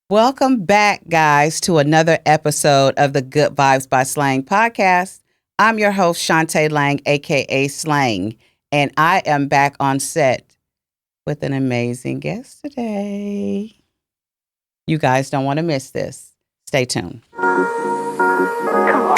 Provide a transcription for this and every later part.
Welcome back, guys, to another episode of the Good Vibes by SLANG podcast. I'm your host, Shawnta Lang, aka SLANG, and I am back on set with an amazing guest today. You guys don't want to miss this. Stay tuned. Come on.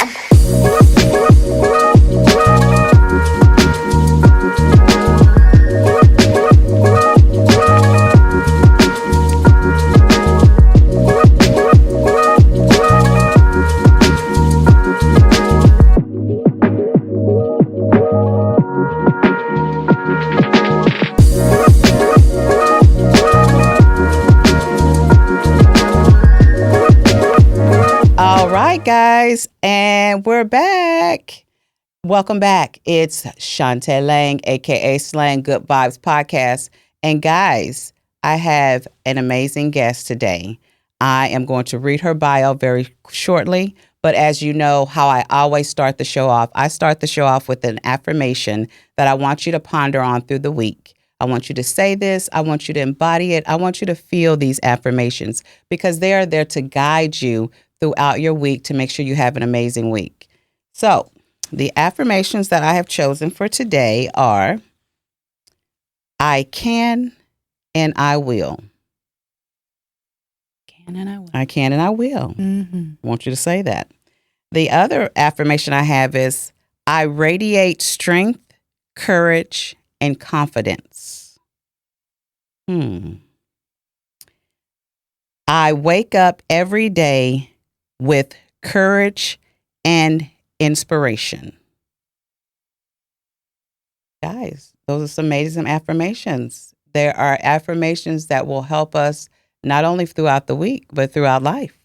All right, guys, and we're back. Welcome back. It's Shawnta Lang, aka SLANG Good Vibes podcast. And guys, I have an amazing guest today. I am going to read her bio very shortly, but as you know how I always start the show off, I start the show off with an affirmation that I want you to ponder on through the week. I want you to say this. I want you to embody it. I want you to feel these affirmations because they are there to guide you throughout your week to make sure you have an amazing week. So the affirmations that I have chosen for today are, I can and I will. Can and I will. I can and I will. I want you to say that. The other affirmation I have is, I radiate strength, courage, and confidence. I wake up every day with courage and inspiration. Guys, those are some amazing affirmations. There are affirmations that will help us not only throughout the week, but throughout life.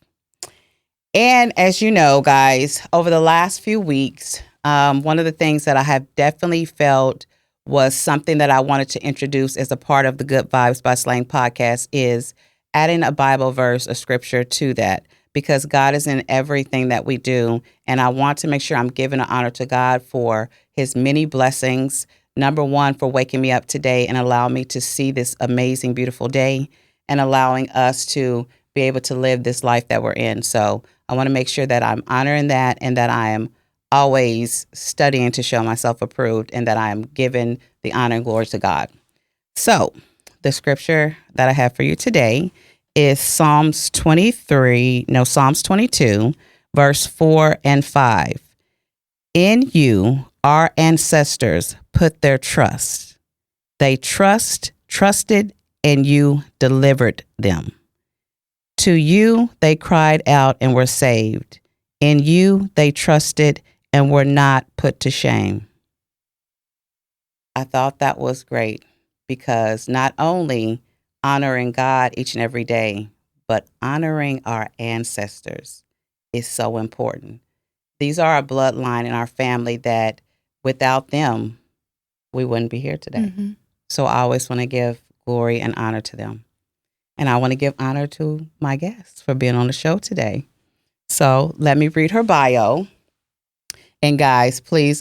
And as you know, guys, over the last few weeks, one of the things that I have definitely felt was something that I wanted to introduce as a part of the Good Vibes by SLANG podcast is adding a Bible verse, a scripture to that. Because God is in everything that we do. And I want to make sure I'm giving an honor to God for his many blessings. Number one, for waking me up today and allowing me to see this amazing, beautiful day and allowing us to be able to live this life that we're in. So I want to make sure that I'm honoring that and that I am always studying to show myself approved and that I am giving the honor and glory to God. So the scripture that I have for you today is Psalms 22, verse 4 and 5. In you, our ancestors put their trust. They trusted, and you delivered them. To you, they cried out and were saved. In you, they trusted and were not put to shame. I thought that was great because not only honoring God each and every day, but honoring our ancestors is so important. These are our bloodline and our family that without them, we wouldn't be here today. So I always want to give glory and honor to them. And I want to give honor to my guests for being on the show today. So let me read her bio. And guys, please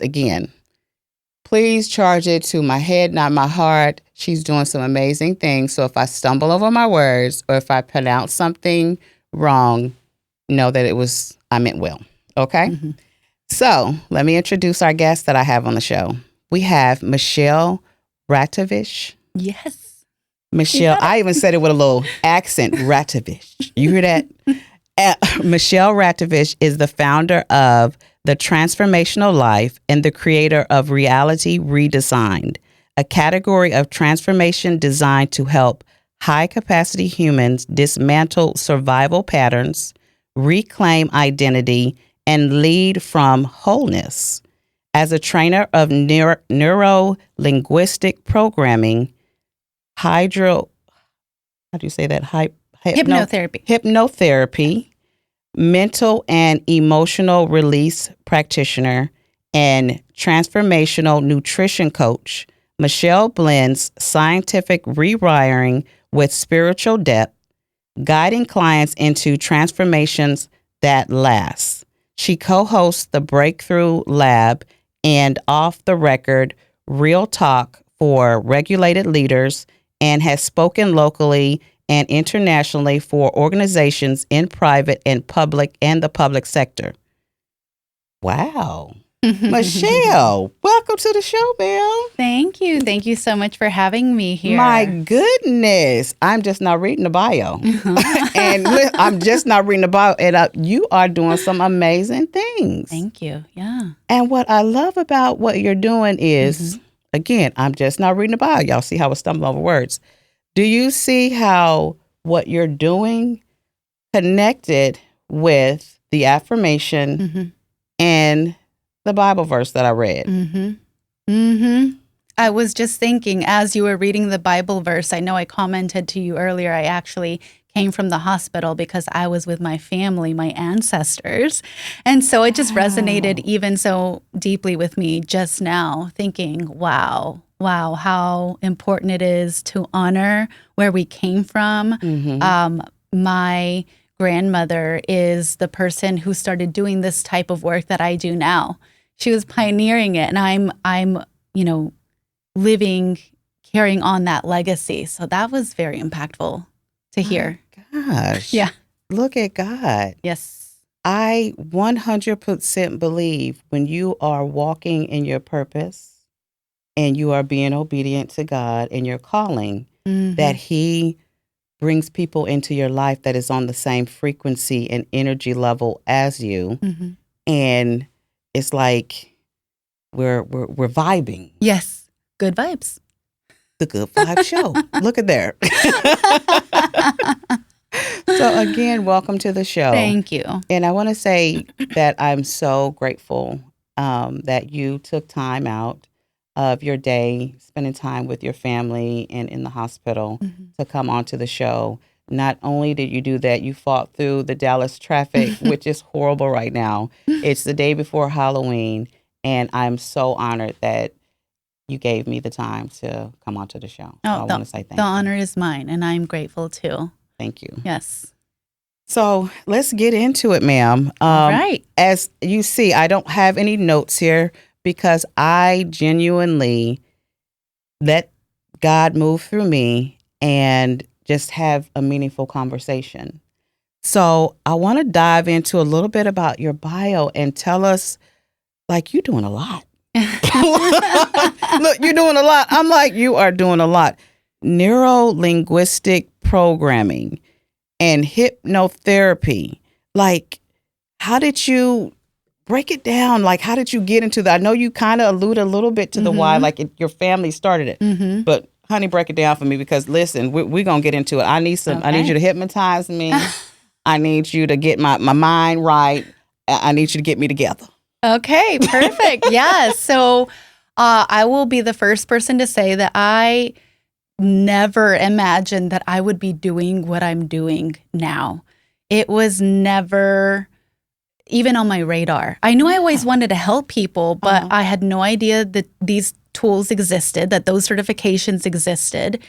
charge it to my head, not my heart. She's doing some amazing things. So if I stumble over my words or if I pronounce something wrong, know that I meant well. Okay? So let me introduce our guest that I have on the show. We have Michelle Radatovich. Yes. Michelle, I even said it with a little accent, Radatovich. You hear that? Michelle Radatovich is the founder of The Transformational Life and the creator of Reality Redesigned, a category of transformation designed to help high-capacity humans dismantle survival patterns, reclaim identity, and lead from wholeness. As a trainer of Neuro-Linguistic Programming, Hypnotherapy, mental and emotional release practitioner, and transformational nutrition coach, Michelle blends scientific rewiring with spiritual depth, guiding clients into transformations that last. She co-hosts the Breakthrough Lab and Off the Record Real Talk for regulated leaders and has spoken locally and internationally for organizations in private and the public sector. Wow. Michelle, welcome to the show, ma'am. Thank you. Thank you so much for having me here. My goodness. I'm just not reading the bio. And I'm just not reading the bio. And you are doing some amazing things. Thank you. Yeah. And what I love about what you're doing is, again, I'm just not reading the bio. Y'all see how I stumble over words. Do you see how what you're doing connected with the affirmation and the Bible verse that I read? I was just thinking as you were reading the Bible verse, I know I commented to you earlier, I actually came from the hospital because I was with my family, my ancestors. And so it just resonated even so deeply with me just now, thinking, wow, how important it is to honor where we came from. My grandmother is the person who started doing this type of work that I do now. She was pioneering it, and I'm carrying on that legacy. So that was very impactful to hear. Gosh. Yeah. Look at God. Yes. I 100% believe when you are walking in your purpose and you are being obedient to God and your calling, that He brings people into your life that is on the same frequency and energy level as you. And it's like we're vibing. Yes. Good vibes. The Good Vibe Show. Look at there. So again, welcome to the show. Thank you. And I want to say that I'm so grateful that you took time out of your day, spending time with your family and in the hospital to come onto the show. Not only did you do that, you fought through the Dallas traffic, which is horrible right now. It's the day before Halloween, and I'm so honored that you gave me the time to come onto the show. So I want to say thank you. The honor is mine, and I'm grateful too. Thank you. Yes. So let's get into it, ma'am. All right. As you see, I don't have any notes here because I genuinely let God move through me and just have a meaningful conversation. So I want to dive into a little bit about your bio and tell us, like, you're doing a lot. Look, you're doing a lot. I'm like, you are doing a lot. Neuro-Linguistic Programming and hypnotherapy. Like, how did you break it down? Like, how did you get into that? I know you kind of allude a little bit to the why, like your family started it. But honey, break it down for me because listen, we're going to get into it. I need I need you to hypnotize me. I need you to get my mind right. I need you to get me together. Okay, perfect. Yeah. So I will be the first person to say that I never imagined that I would be doing what I'm doing now. It was never even on my radar. I knew I always wanted to help people, but I had no idea that these tools existed, that those certifications existed.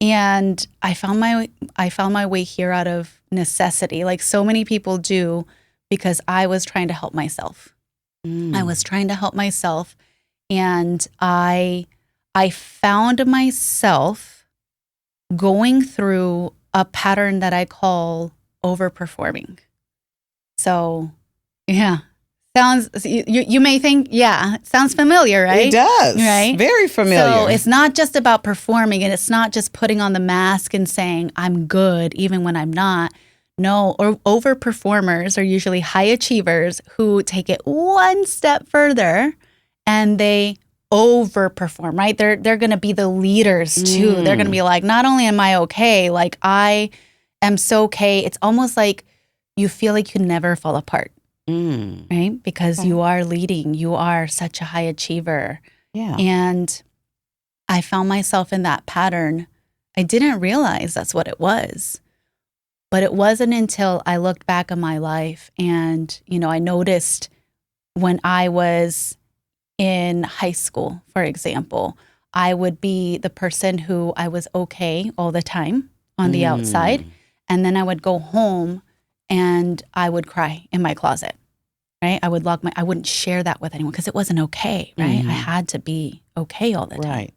And I found my way here out of necessity, like so many people do, because I was trying to help myself. I was trying to help myself, and I found myself going through a pattern that I call overperforming. So, yeah. You may think, it sounds familiar, right? It does. Right? Very familiar. So it's not just about performing, and it's not just putting on the mask and saying, I'm good, even when I'm not. No, or overperformers are usually high achievers who take it one step further and they overperform, right? They're going to be the leaders too. They're going to be like, not only am I okay, like I am so okay. It's almost like you feel like you never fall apart, right? Because you are leading. You are such a high achiever. Yeah. And I found myself in that pattern. I didn't realize that's what it was. But it wasn't until I looked back on my life and, I noticed when I was in high school, for example, I would be the person who I was okay all the time on the outside. And then I would go home and I would cry in my closet, right? I wouldn't share that with anyone because it wasn't okay, right? I had to be okay all the time. Right.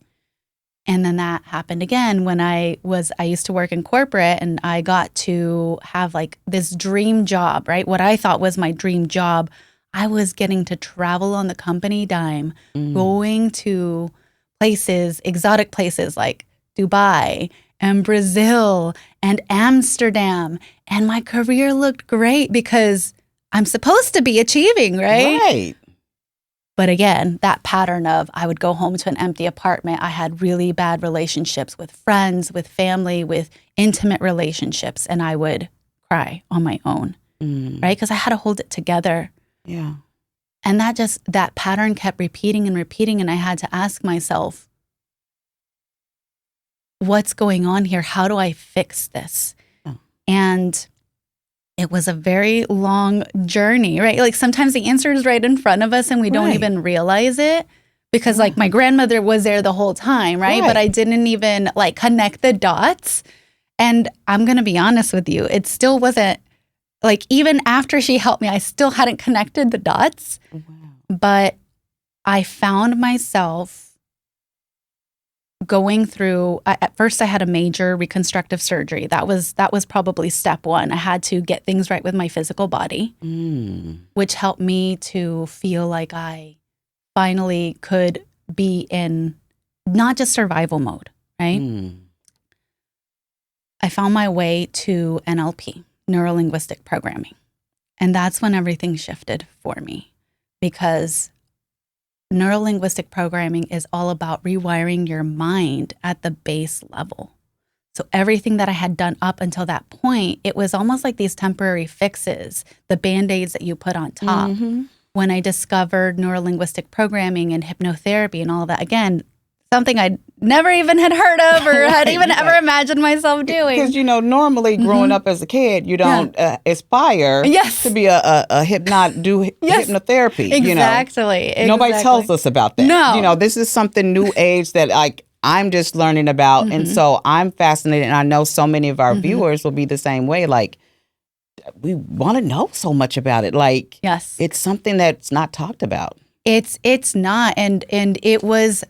And then that happened again when I used to work in corporate, and I got to have like this dream job, right? What I thought was my dream job. I was getting to travel on the company dime, going to places, exotic places like Dubai and Brazil and Amsterdam. And my career looked great because I'm supposed to be achieving, right? Right. But again, that pattern of I would go home to an empty apartment. I had really bad relationships with friends, with family, with intimate relationships, and I would cry on my own, right? Because I had to hold it together. Yeah. And that pattern kept repeating and repeating, and I had to ask myself, what's going on here? How do I fix this? Yeah. And it was a very long journey, right? Like sometimes the answer is right in front of us and we don't even realize it because like my grandmother was there the whole time, right? But I didn't even like connect the dots. And I'm going to be honest with you, it still wasn't like even after she helped me, I still hadn't connected the dots. Wow. But I found myself going through, at first I had a major reconstructive surgery. That was probably step one. I had to get things right with my physical body, which helped me to feel like I finally could be in not just survival mode, right? I found my way to NLP, Neuro-Linguistic Programming. And that's when everything shifted for me because Neuro-Linguistic Programming is all about rewiring your mind at the base level. So everything that I had done up until that point, it was almost like these temporary fixes, the Band-Aids that you put on top. When I discovered Neuro-Linguistic Programming and hypnotherapy and all that, again, something I never even had heard of or had even ever imagined myself doing. Because, normally growing up as a kid, you don't aspire to be a hypnotherapy. Exactly. Nobody tells us about that. No. This is something new age that I'm just learning about. And so I'm fascinated. And I know so many of our viewers will be the same way. Like, we want to know so much about it. Like, it's something that's not talked about. It's not. And it was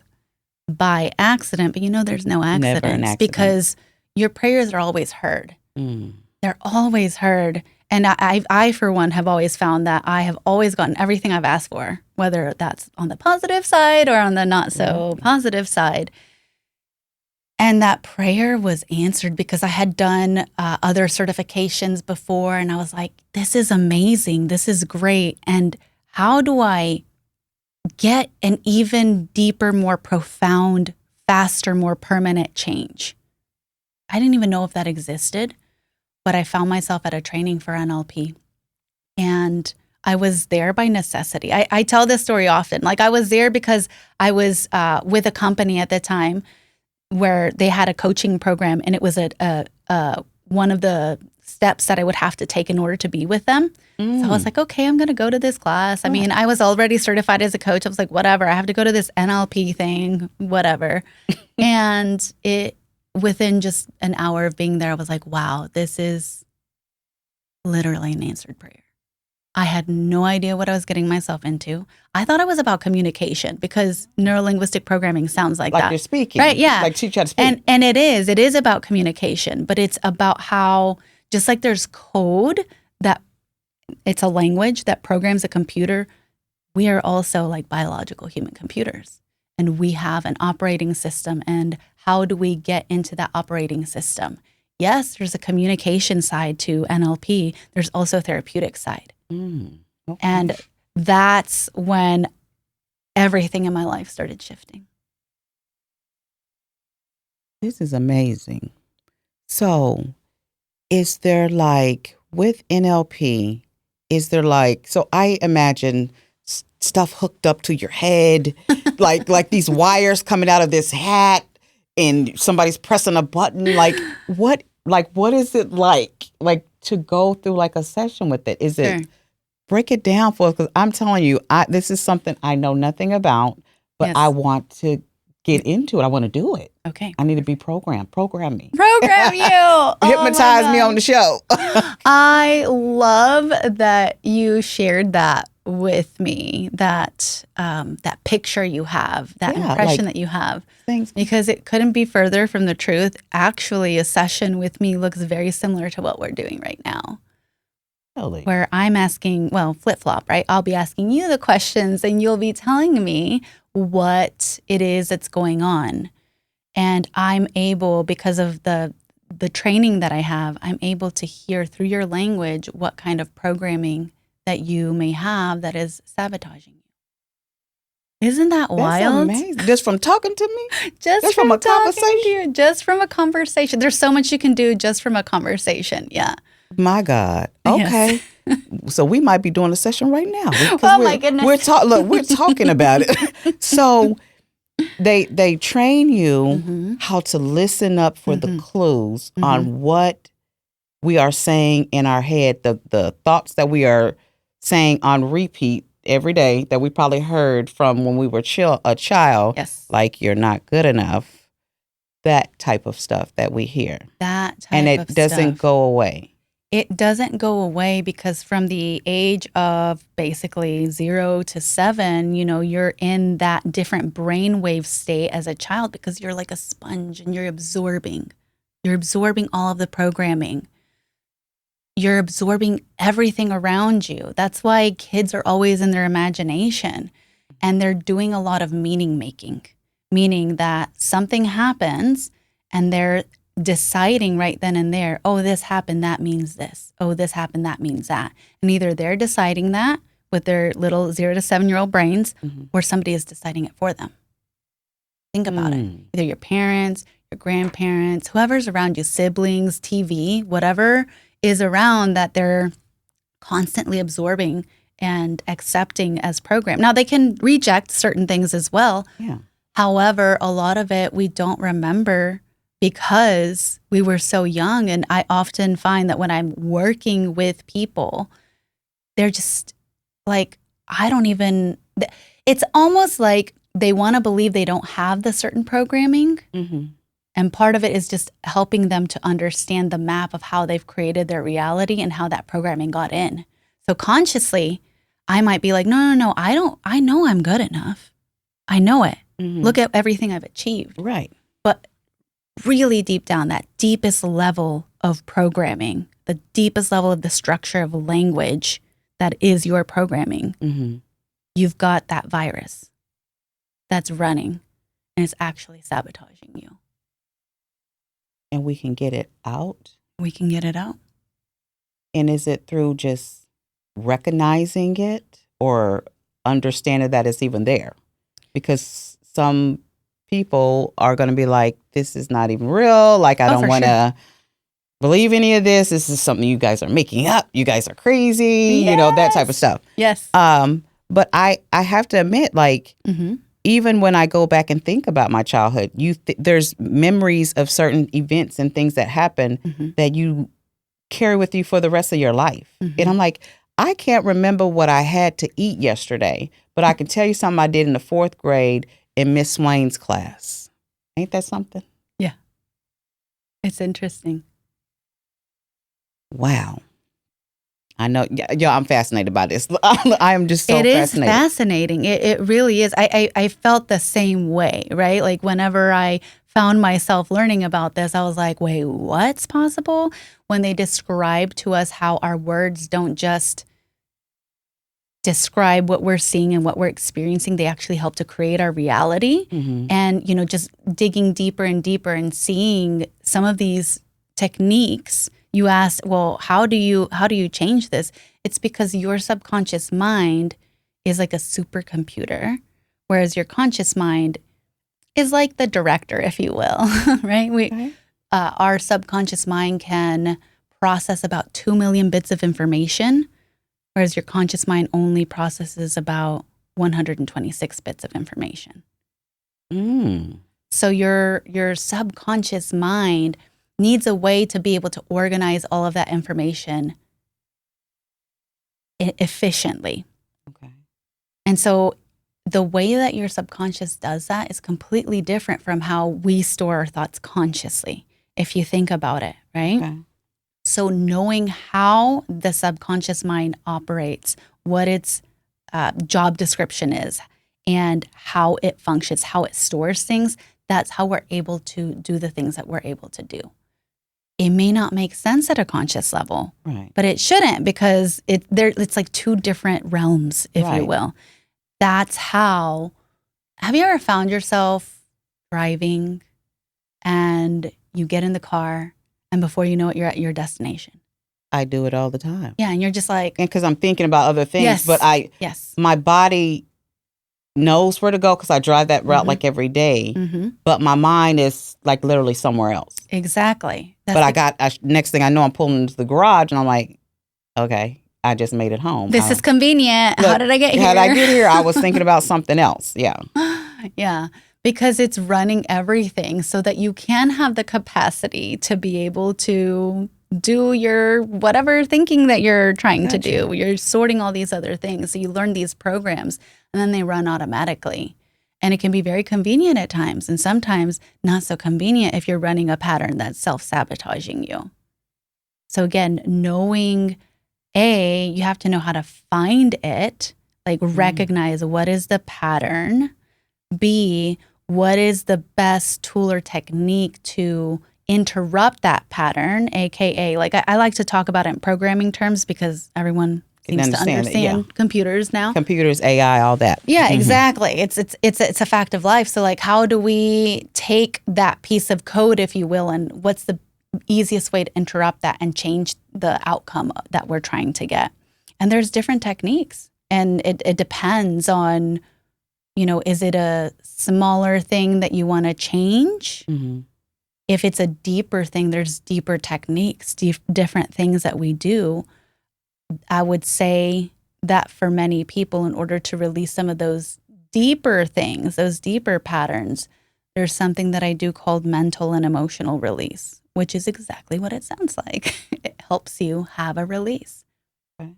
by accident, but there's no accidents. Never an accident. Because your prayers are always heard. They're always heard. And I, for one, have always found that I have always gotten everything I've asked for, whether that's on the positive side or on the not so positive side. And that prayer was answered because I had done other certifications before. And I was like, this is amazing. This is great. And how do I get an even deeper, more profound, faster, more permanent change? I didn't even know if that existed, but I found myself at a training for NLP. And I was there by necessity. I tell this story often. Like I was there because I was with a company at the time where they had a coaching program, and it was one of the steps that I would have to take in order to be with them. So I was like, okay, I'm going to go to this class. I mean, I was already certified as a coach. I was like, whatever, I have to go to this NLP thing, whatever. And within just an hour of being there, I was like, wow, this is literally an answered prayer. I had no idea what I was getting myself into. I thought it was about communication because Neuro-Linguistic Programming sounds like that. Like you're speaking. Right, yeah. Like teach how to speak. And it is about communication, but it's about how, just like there's code that it's a language that programs a computer, we are also like biological human computers. And we have an operating system. And how do we get into that operating system? Yes, there's a communication side to NLP. There's also a therapeutic side. Okay. And that's when everything in my life started shifting. This is amazing. So is there like, with NLP, is there like, so I imagine stuff hooked up to your head, like these wires coming out of this hat and somebody's pressing a button. Like what is it like to go through like a session with it? Is it, break it down for us? Because I'm telling you, this is something I know nothing about, but I want to get into it. I want to do it. Okay. I need to be programmed. Program me. Program you. Hypnotize me on the show. I love that you shared that with me that that picture you have, that impression that you have, things, because it couldn't be further from the truth. Actually, a session with me looks very similar to what we're doing right now. Totally. Where I'm asking, well, flip-flop, right? I'll be asking you the questions and you'll be telling me what it is that's going on. And I'm able, because of the training that I have, I'm able to hear through your language what kind of programming that you may have that is sabotaging you. Isn't that wild? That's amazing. Just from talking to me? Just from a talking conversation? to you, just from a conversation. There's so much you can do just from a conversation. Yeah. My God. Okay. Yes. So we might be doing a session right now. Oh my goodness. We're talking about it. So they train you how to listen up for the clues on what we are saying in our head, the thoughts that we are saying on repeat every day that we probably heard from when we were a child. Yes. Like, you're not good enough. That type of stuff that we hear. That type and it of doesn't stuff. go away. It doesn't go away because from the age of basically 0 to 7, you're in that different brainwave state as a child because you're like a sponge and you're absorbing. You're absorbing all of the programming. You're absorbing everything around you. That's why kids are always in their imagination and they're doing a lot of meaning making, meaning that something happens and they're deciding right then and there, oh, this happened, that means this. Oh, this happened, that means that. And either they're deciding that with their little 0 to 7-year-old brains or somebody is deciding it for them. Think about it. Either your parents, your grandparents, whoever's around you, siblings, TV, whatever is around that they're constantly absorbing and accepting as program. Now, they can reject certain things as well. Yeah. However, a lot of it we don't remember because we were so young. And I often find that when I'm working with people, they're just like, it's almost like they want to believe they don't have the certain programming. And part of it is just helping them to understand the map of how they've created their reality and how that programming got in. So consciously, I might be like, no, I know I'm good enough. I know it. Look at everything I've achieved. Right. But really deep down, that deepest level of programming, the deepest level of the structure of language that is your programming, you've got that virus that's running and it's actually sabotaging you. And we can get it out. We can get it out. And is it through just recognizing it or understanding that it's even there? Because some people are going to be like, this is not even real. Like, I don't want to believe any of this. This is something you guys are making up. You guys are crazy, that type of stuff. Yes. But I have to admit, like, even when I go back and think about my childhood, there's memories of certain events and things that happen that you carry with you for the rest of your life. And I'm like, I can't remember what I had to eat yesterday, but I can tell you something I did in the 4th grade in Miss Swain's class. Ain't that something? Yeah. It's interesting. Wow. I know. Yeah, I'm fascinated by this. I am just so fascinated. It is fascinating. It really is. I felt the same way, right? Like whenever I found myself learning about this, I was like, wait, what's possible? When they describe to us how our words don't just describe what we're seeing and what we're experiencing, they actually help to create our reality. And, just digging deeper and deeper and seeing some of these techniques. You asked, well, how do you change this? It's because your subconscious mind is like a supercomputer, whereas your conscious mind is like the director, if you will, right? Our subconscious mind can process about 2 million bits of information, whereas your conscious mind only processes about 126 bits of information. So your subconscious mind needs a way to be able to organize all of that information efficiently. Okay. And so the way that your subconscious does that is completely different from how we store our thoughts consciously, if you think about it, right? Okay. So knowing how the subconscious mind operates, what its job description is and how it functions, how it stores things. That's how we're able to do the things that we're able to do. It may not make sense at a conscious level, Right. but it shouldn't, because it's like two different realms, if you will. That's how. Have you ever found yourself driving and you get in the car and before you know it, you're at your destination? I do it all the time. Yeah, and you're just like, and because I'm thinking about other things, yes, but my body knows where to go because I drive that route like every day, but my mind is like literally somewhere else. Exactly. But next thing I know, I'm pulling into the garage and I'm like, okay, I just made it home. This is convenient. How did I get here? How did I get here? I was thinking about something else. Yeah. Yeah. Because it's running everything so that you can have the capacity to be able to do your whatever thinking that you're trying to do. You're sorting all these other things. So you learn these programs and then they run automatically. And it can be very convenient at times, and sometimes not so convenient if you're running a pattern that's self-sabotaging you. So again, knowing, you have to know how to find it, like recognize what is the pattern. B, what is the best tool or technique to interrupt that pattern, AKA, like I like to talk about it in programming terms because everyone seems to understand computers now. Computers, AI, all that. Yeah, exactly. It's a fact of life. So like, how do we take that piece of code, if you will, and what's the easiest way to interrupt that and change the outcome that we're trying to get? And there's different techniques, and it depends on, is it a smaller thing that you want to change? If it's a deeper thing, there's deeper techniques, different things that we do. I would say that for many people, in order to release some of those deeper things, those deeper patterns, there's something that I do called mental and emotional release, which is exactly what it sounds like. It helps you have a release. Okay.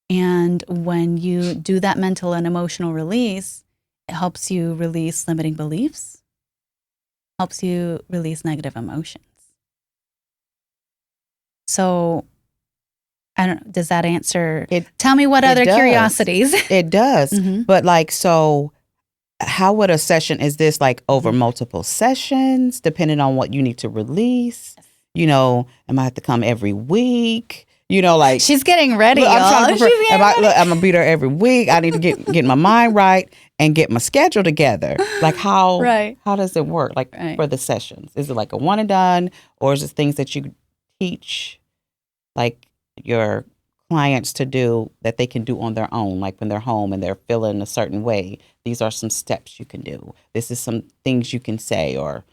And when you do that mental and emotional release, it helps you release limiting beliefs, helps you release negative emotions. So I don't know, does that answer? Tell me what other curiosities. It does. But so how would a session, is this like over multiple sessions, depending on what you need to release? Am I have to come every week? She's getting ready. I'm going to be there every week. I need to get my mind right and get my schedule together. Like how does it work? Like for the sessions, is it like a one and done, or is it things that you teach like your clients to do that they can do on their own, like when they're home and they're feeling a certain way? These are some steps you can do. This is some things you can say, or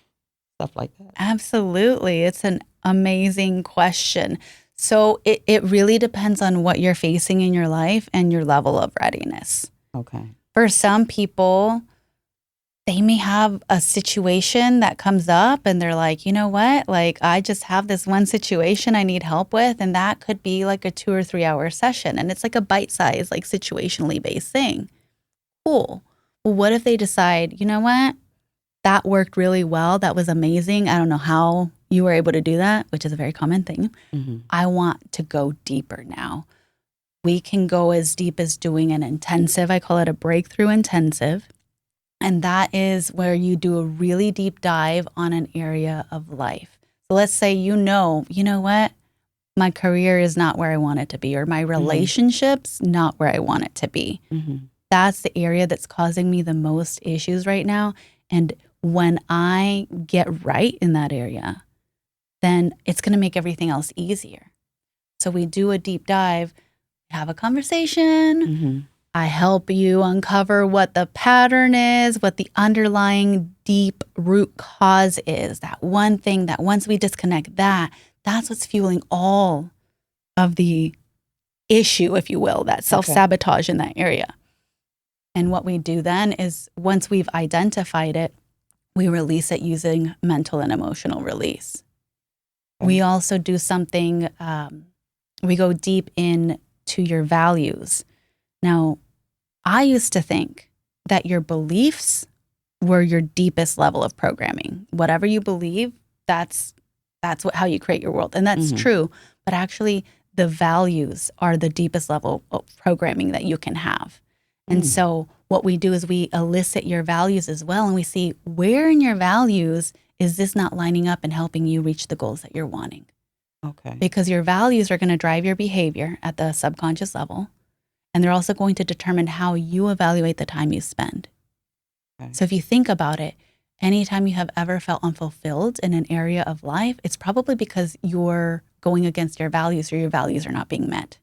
stuff like that. Absolutely. It's an amazing question. So it really depends on what you're facing in your life and your level of readiness. Okay. For some people, they may have a situation that comes up and they're like, you know what? Like, I just have this one situation I need help with, and that could be like a 2 or 3 hour session. And it's like a bite-sized, like situationally based thing. Cool. Well, what if they decide, you know what? That worked really well. That was amazing. I don't know how you were able to do that, which is a very common thing. I want to go deeper now. We can go as deep as doing an intensive. I call it a breakthrough intensive. And that is where you do a really deep dive on an area of life. So let's say, you know what? My career is not where I want it to be, or my relationship's not where I want it to be. That's the area that's causing me the most issues right now. And when I get right in that area, then it's going to make everything else easier. So we do a deep dive, have a conversation. I help you uncover what the pattern is, what the underlying deep root cause is. That one thing that once we disconnect that's what's fueling all of the issue, if you will, that self-sabotage in that area. And what we do then is, once we've identified it, we release it using mental and emotional release. We also do something, we go deep into your values. Now, I used to think that your beliefs were your deepest level of programming. Whatever you believe, that's how you create your world. And that's true. But actually, the values are the deepest level of programming that you can have. And so what we do is we elicit your values as well. And we see where in your values is this not lining up and helping you reach the goals that you're wanting. Okay. Because your values are going to drive your behavior at the subconscious level. And they're also going to determine how you evaluate the time you spend. Okay. So if you think about it, anytime you have ever felt unfulfilled in an area of life, it's probably because you're going against your values or your values are not being met.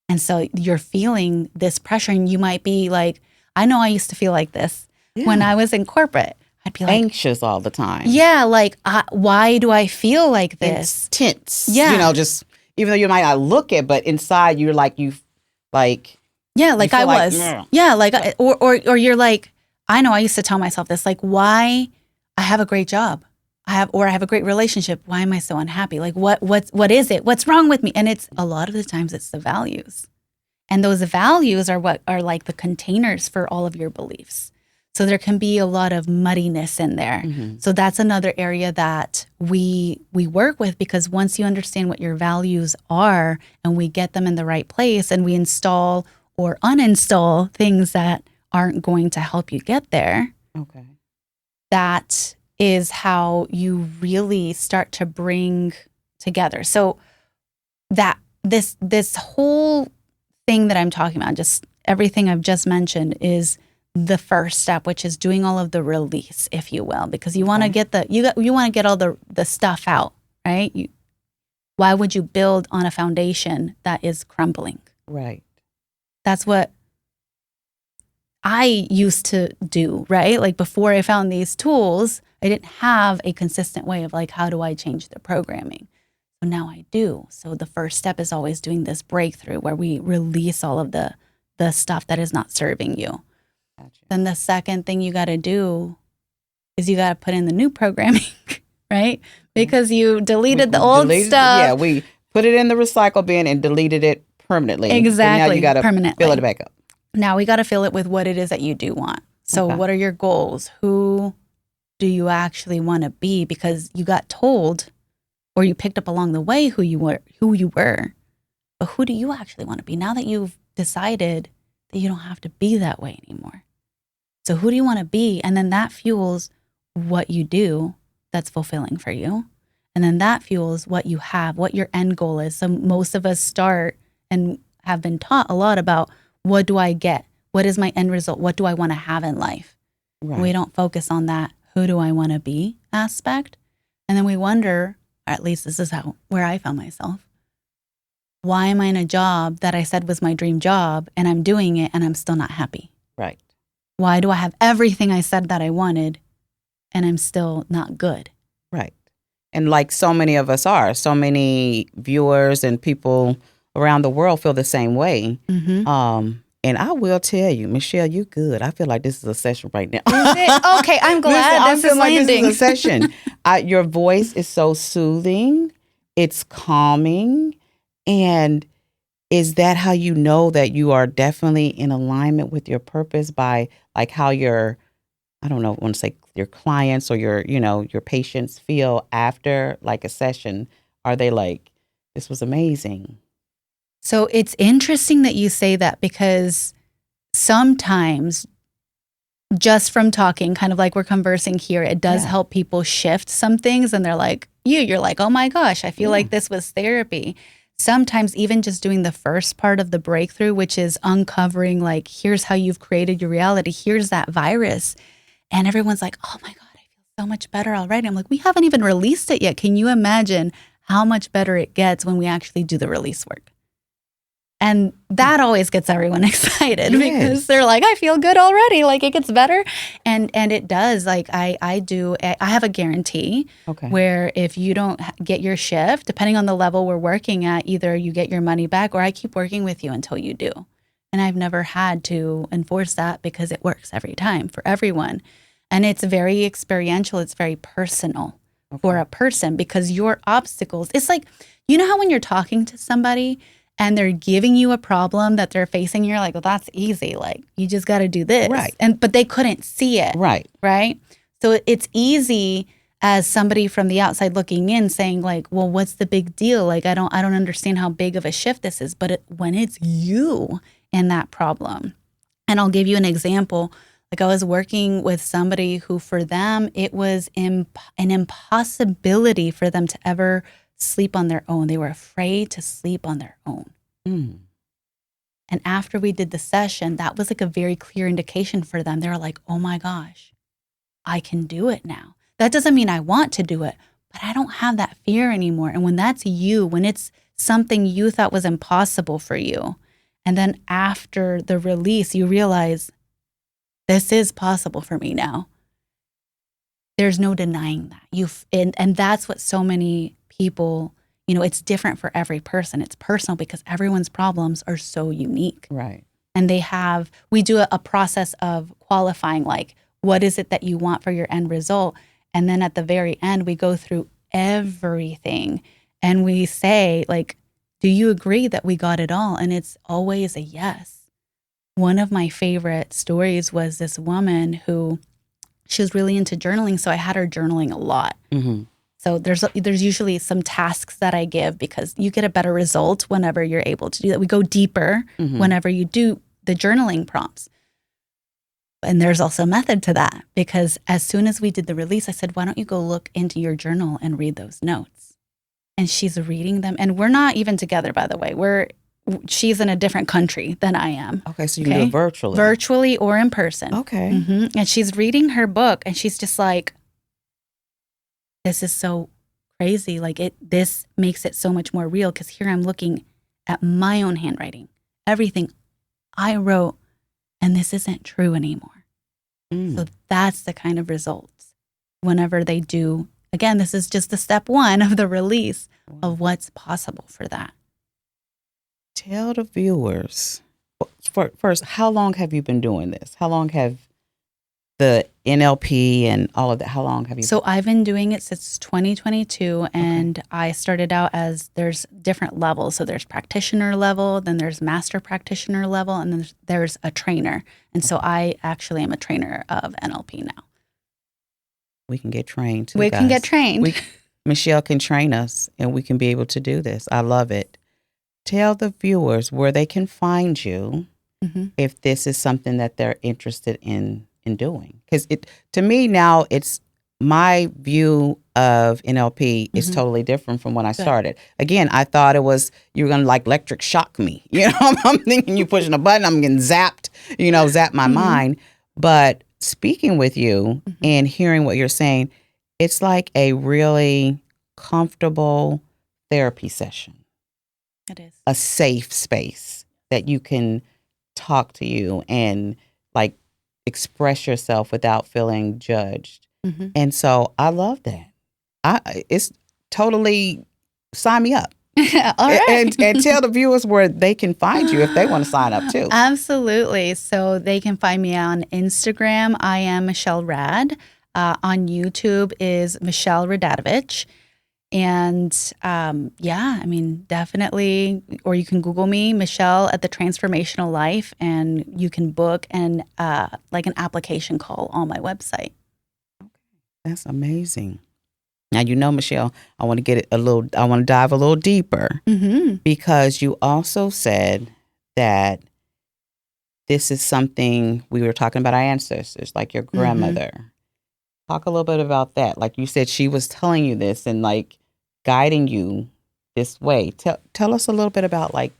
And so you're feeling this pressure, and you might be like, I know I used to feel like this when I was in corporate. I'd be like anxious all the time. Yeah, like, why do I feel like this? It's tense. Yeah. Just even though you might not look it, but inside you're like, yeah, like I was. Yeah, like, or you're like, I know I used to tell myself this, like, why I have a great job. I have a great relationship. Why am I so unhappy? Like, what is it? What's wrong with me? And it's a lot of the times it's the values. And those values are what are like the containers for all of your beliefs. So there can be a lot of muddiness in there. Mm-hmm. So that's another area that we work with, because once you understand what your values are and we get them in the right place and we install or uninstall things that aren't going to help you get there. Okay. That is how you really start to bring together. So that this whole thing that I'm talking about, just everything I've just mentioned, is the first step, which is doing all of the release, if you will, because you want to get you want to get all the stuff out, right? Why would you build on a foundation that is crumbling? Right. That's what I used to do, right? Like before I found these tools, I didn't have a consistent way of like, how do I change the programming? So now I do. So the first step is always doing this breakthrough where we release all of the stuff that is not serving you. Gotcha. Then the second thing you got to do is you got to put in the new programming, right? Because you deleted the old stuff. Yeah, we put it in the recycle bin and deleted it permanently. Exactly. And now you got to fill it back up. Now we got to fill it with what it is that you do want. So what are your goals? Who do you actually want to be? Because you got told or you picked up along the way who you were. But who do you actually want to be now that you've decided that you don't have to be that way anymore? So who do you want to be? And then that fuels what you do that's fulfilling for you. And then that fuels what you have, what your end goal is. So most of us start and have been taught a lot about, what do I get? What is my end result? What do I want to have in life? Right. We don't focus on that who do I want to be aspect. And then we wonder, or at least this is where I found myself, why am I in a job that I said was my dream job and I'm doing it and I'm still not happy? Right. Why do I have everything I said that I wanted and I'm still not good? Right. And like so many of us are, so many viewers and people around the world feel the same way. Mm-hmm. And I will tell you, Michelle, you good. I feel like this is a session right now. Is it? Okay, I'm glad this is landing. This is a session. Your voice is so soothing. It's calming. And is that how you know that you are definitely in alignment with your purpose, by like how your, I don't know, I want to say your clients or your patients feel after like a session? Are they like, this was amazing? So it's interesting that you say that, because sometimes just from talking, kind of like we're conversing here, it does help people shift some things. And they're like, you're like, oh my gosh, I feel like this was therapy. Sometimes even just doing the first part of the breakthrough, which is uncovering like, here's how you've created your reality. Here's that virus. And everyone's like, oh my God, I feel so much better already. I'm like, we haven't even released it yet. Can you imagine how much better it gets when we actually do the release work? And that always gets everyone excited because they're like, I feel good already. Like it gets better. And it does. Like I have a guarantee where if you don't get your shift, depending on the level we're working at, either you get your money back or I keep working with you until you do. And I've never had to enforce that because it works every time for everyone. And it's very experiential. It's very personal for a person, because your obstacles, it's like, you know how when you're talking to somebody and they're giving you a problem that they're facing, you're like, well, that's easy. Like, you just got to do this. Right. But they couldn't see it. Right. Right. So it's easy as somebody from the outside looking in saying like, well, what's the big deal? Like, I don't understand how big of a shift this is. But when it's you and that problem, and I'll give you an example. Like, I was working with somebody who, for them, it was an impossibility for them to ever sleep on their own. They were afraid to sleep on their own. Mm. And after we did the session, that was like a very clear indication for them. They were like, oh my gosh, I can do it now. That doesn't mean I want to do it, but I don't have that fear anymore. And when that's you, when it's something you thought was impossible for you, and then after the release, you realize this is possible for me now. There's no denying that. And that's what so many people, it's different for every person. It's personal because everyone's problems are so unique. Right. And we do a process of qualifying, like, what is it that you want for your end result? And then at the very end, we go through everything and we say, like, do you agree that we got it all? And it's always a yes. One of my favorite stories was this woman who, she was really into journaling. So I had her journaling a lot. Mm-hmm. So there's usually some tasks that I give because you get a better result whenever you're able to do that. We go deeper whenever you do the journaling prompts. And there's also a method to that because as soon as we did the release, I said, why don't you go look into your journal and read those notes? And she's reading them. And we're not even together, by the way. She's in a different country than I am. Okay, so you can do it virtually. Virtually or in person. Okay. Mm-hmm. And she's reading her book and she's just like, this is so crazy. Like this makes it so much more real because here I'm looking at my own handwriting, everything I wrote, and this isn't true anymore. So that's the kind of results whenever they do. Again, this is just the step one of the release of what's possible for that. Tell the viewers, first, how long have you been doing this? How long have the NLP and all of that, how long have you So I've been doing it since 2022, and I started out as, there's different levels. So there's practitioner level, then there's master practitioner level, and then there's a trainer. And so I actually am a trainer of NLP now. We can get trained too, We can get trained. Michelle can train us, and we can be able to do this. I love it. Tell the viewers where they can find you if this is something that they're interested in doing. Because to me now, it's my view of NLP is totally different from when I started. Again, I thought it was, you were going to like electric shock me. I'm thinking you pushing a button, I'm getting zapped, zap my mind. But speaking with you and hearing what you're saying, it's like a really comfortable therapy session. It is. A safe space that you can talk to you and like express yourself without feeling judged. And so I love that. It's totally, sign me up. All right. And tell the viewers where they can find you if they want to sign up too. Absolutely. So they can find me on Instagram. I am Michelle Rad. On YouTube is Michelle Radatovich. And definitely, or you can Google me, Michelle at the Transformational Life, and you can book an application call on my website. Okay. That's amazing. Now, Michelle, I want to dive a little deeper because you also said that this is something, we were talking about our ancestors, like your grandmother. Talk a little bit about that. Like you said, she was telling you this and like guiding you this way. Tell us a little bit about like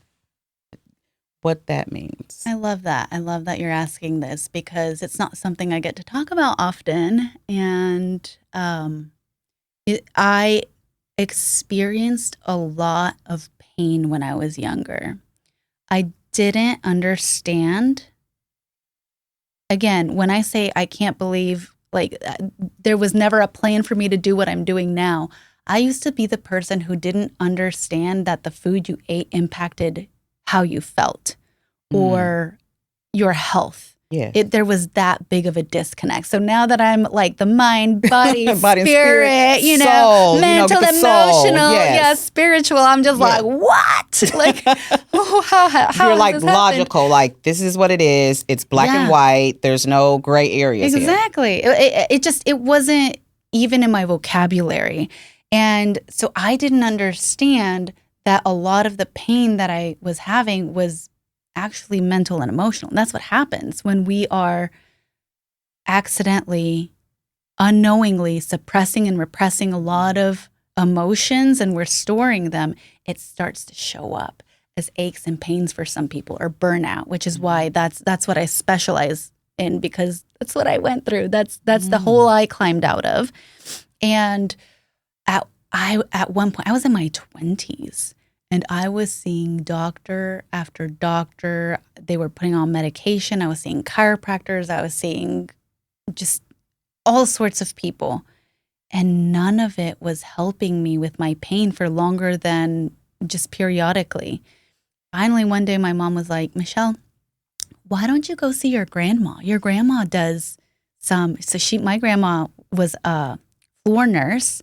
what that means. I love that. I love that you're asking this because it's not something I get to talk about often. And I experienced a lot of pain when I was younger. I didn't understand. Again, when I say I can't believe, like, there was never a plan for me to do what I'm doing now. I used to be the person who didn't understand that the food you ate impacted how you felt or your health. Yeah. There was that big of a disconnect. So now that I'm like the mind, body, spirit, soul, mental, emotional, yes. Spiritual, I'm just like, what? Like, how you're like logical, happen? Like this is what it is. It's black and white. There's no gray areas. Exactly. Here. It wasn't even in my vocabulary. And so I didn't understand that a lot of the pain that I was having was actually mental and emotional. And that's what happens when we are accidentally, unknowingly suppressing and repressing a lot of emotions, and we're storing them. It starts to show up as aches and pains for some people, or burnout, which is why that's what I specialize in, because that's what I went through. That's the hole I climbed out of. And at one point, I was in my 20s, and I was seeing doctor after doctor. They were putting on medication. I was seeing chiropractors. I was seeing just all sorts of people. And none of it was helping me with my pain for longer than just periodically. Finally, one day, my mom was like, Michelle, why don't you go see your grandma? Your grandma does my grandma was a floor nurse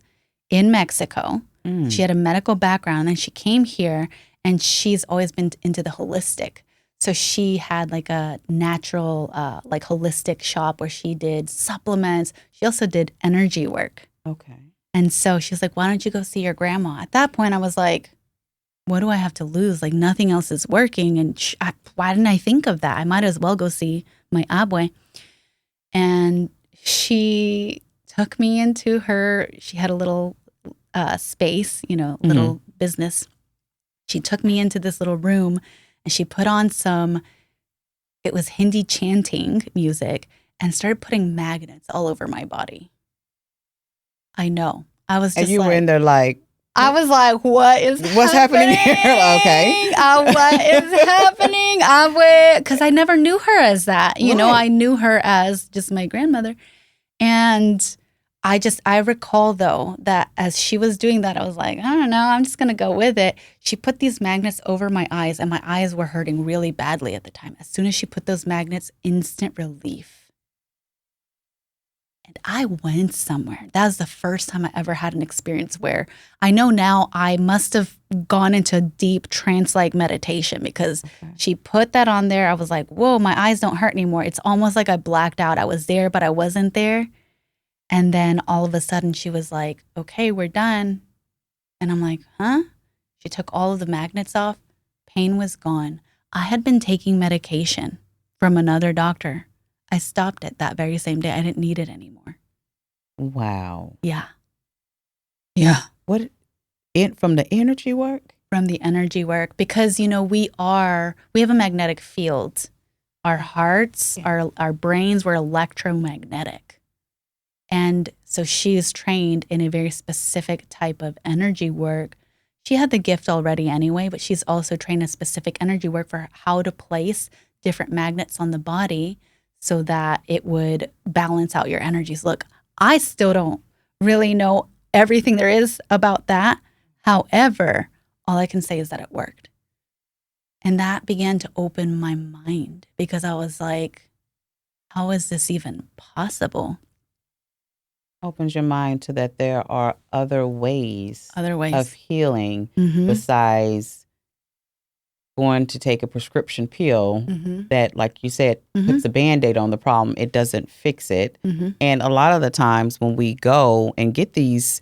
in Mexico. She had a medical background, and she came here, and she's always been into the holistic. So she had like a natural, like holistic shop where she did supplements. She also did energy work. Okay. And so she was like, why don't you go see your grandma? At that point, I was like, what do I have to lose? Like, nothing else is working. And why didn't I think of that? I might as well go see my abue. And she took me into she had a little space, little business. She took me into this little room, and she put on it was Hindi chanting music, and started putting magnets all over my body. I know. I was just and you were in there like, I was like, what's happening here? Okay. What is happening? Because I never knew her as that. I knew her as just my grandmother. And I recall, though, that as she was doing that, I was like, I don't know, I'm just going to go with it. She put these magnets over my eyes, and my eyes were hurting really badly at the time. As soon as she put those magnets, instant relief. And I went somewhere. That was the first time I ever had an experience where I know now I must have gone into deep trance-like meditation, because she put that on there. I was like, whoa, my eyes don't hurt anymore. It's almost like I blacked out. I was there, but I wasn't there. And then all of a sudden she was like, okay, we're done. And I'm like, huh? She took all of the magnets off. Pain was gone. I had been taking medication from another doctor. I stopped it that very same day. I didn't need it anymore. Wow. Yeah. From the energy work? From the energy work. Because, we have a magnetic field. Our hearts, our brains were electromagnetic. And so she is trained in a very specific type of energy work. She had the gift already anyway, but she's also trained in specific energy work for how to place different magnets on the body so that it would balance out your energies. Look, I still don't really know everything there is about that. However, all I can say is that it worked. And that began to open my mind, because I was like, how is this even possible? Opens your mind to that there are other ways of healing besides going to take a prescription pill that, like you said, puts a Band-Aid on the problem. It doesn't fix it. And a lot of the times when we go and get these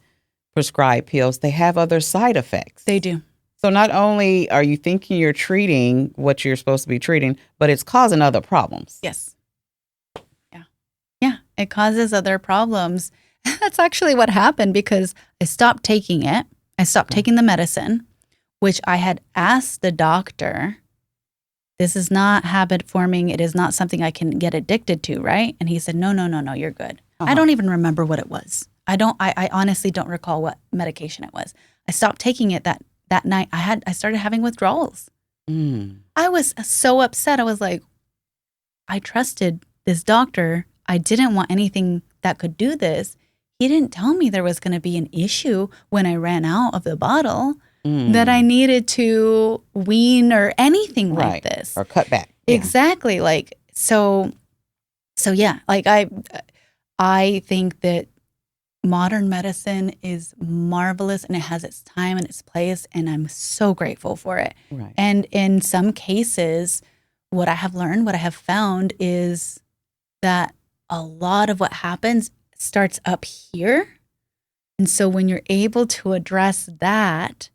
prescribed pills, they have other side effects. They do. So not only are you thinking you're treating what you're supposed to be treating, but it's causing other problems. Yes. Yeah. It causes other problems. That's actually what happened, because I stopped taking it. I stopped taking the medicine, which I had asked the doctor, this is not habit forming. It is not something I can get addicted to, right? And he said, no, you're good. I don't even remember what it was. I honestly don't recall what medication it was. I stopped taking it that night. I started having withdrawals. I was so upset. I was like, I trusted this doctor. I didn't want anything that could do this. He didn't tell me there was going to be an issue when I ran out of the bottle, that I needed to wean or anything like this. Or cut back. Yeah. Exactly. Like, so yeah, like I think that modern medicine is marvelous, and it has its time and its place, and I'm so grateful for it. Right. And in some cases, what I have learned, what I have found is that a lot of what happens starts up here And so when you're able to address that,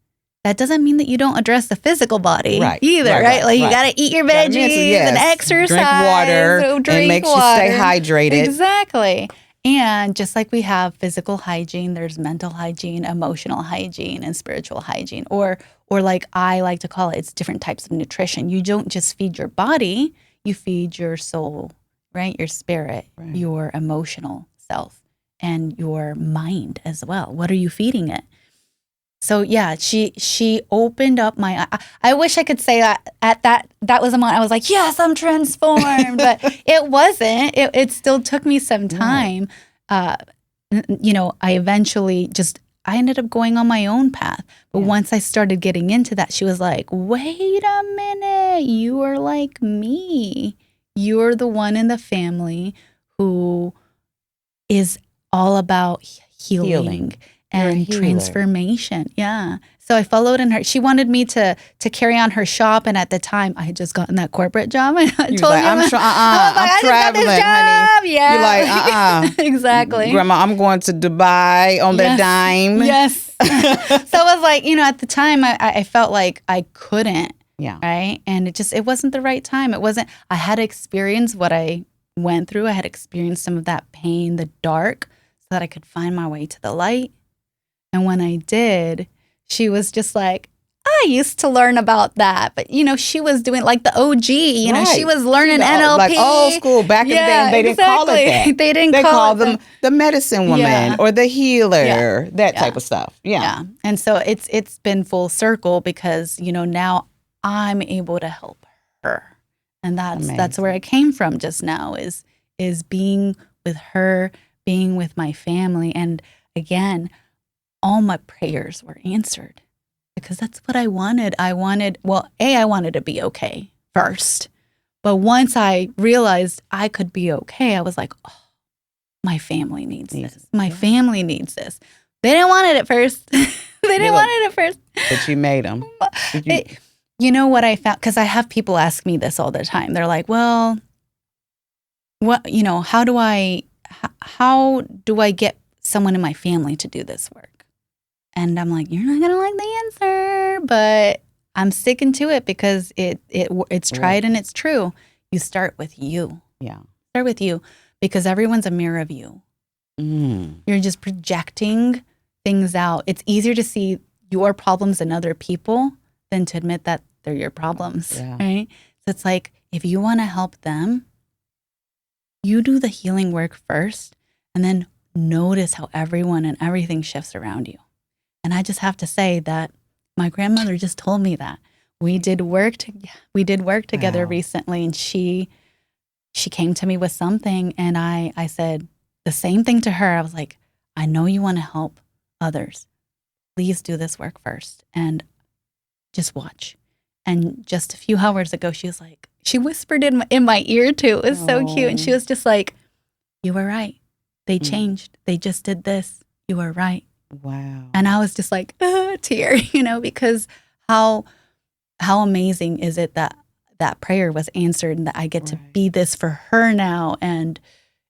that doesn't mean that you don't address the physical body either, right? Like you got to eat your veggies and exercise, drink water, and make sure you stay hydrated. Exactly. And just like we have physical hygiene, there's mental hygiene, emotional hygiene, and spiritual hygiene. Or like I like to call it, it's different types of nutrition. You don't just feed your body, you feed your soul, right? Your spirit, your emotional self, and your mind as well. What are you feeding it? So yeah, she opened up my. I wish I could say that that was a moment I was like, yes, I'm transformed, but it wasn't. It still took me some time. You know, I eventually I ended up going on my own path. But once I started getting into that, she was like, wait a minute, you are like me. You're the one in the family who is all about healing. And transformation. Yeah. So I followed in her. She wanted me to carry on her shop. And at the time, I had just gotten that corporate job. I told you. I'm traveling, honey. Yeah. You're like, Exactly. Grandma, I'm going to Dubai on that dime. Yes. So it was like, you know, at the time, I felt like I couldn't. Yeah. Right. And it wasn't the right time. It wasn't. I had experienced what I went through. I had experienced some of that pain, the dark, so that I could find my way to the light. And when I did, she was just like, I used to learn about that. But, you know, she was doing like the OG, you know, she was learning NLP. Like old school back in the day. They didn't call it that. They called them the medicine woman or the healer, that type of stuff. Yeah. And so it's been full circle because, you know, now I'm able to help her. And that's where I came from just now is being with her, being with my family. And again, all my prayers were answered because that's what I wanted. I wanted to be okay first. But once I realized I could be okay, I was like, oh, my family needs this. My family needs this. They didn't want it at first. But you made them. You know what I found? Because I have people ask me this all the time. They're like, well, what, you know, how do I get someone in my family to do this work? And I'm like, you're not going to like the answer, but I'm sticking to it because it's tried and it's true. You start with you. Yeah. Start with you because everyone's a mirror of you. You're just projecting things out. It's easier to see your problems in other people than to admit that they're your problems, right? So it's like, if you want to help them, you do the healing work first and then notice how everyone and everything shifts around you. And I just have to say that my grandmother just told me that. We did work together recently, and she came to me with something, and I said the same thing to her. I was like, I know you want to help others. Please do this work first and just watch. And just a few hours ago, she was like, she whispered in my ear too. It was so cute. And she was just like, you were right. They changed. They just did this. You were right. Wow. And I was just like, tear, you know, because how amazing is it that that prayer was answered and that I get to be this for her now. And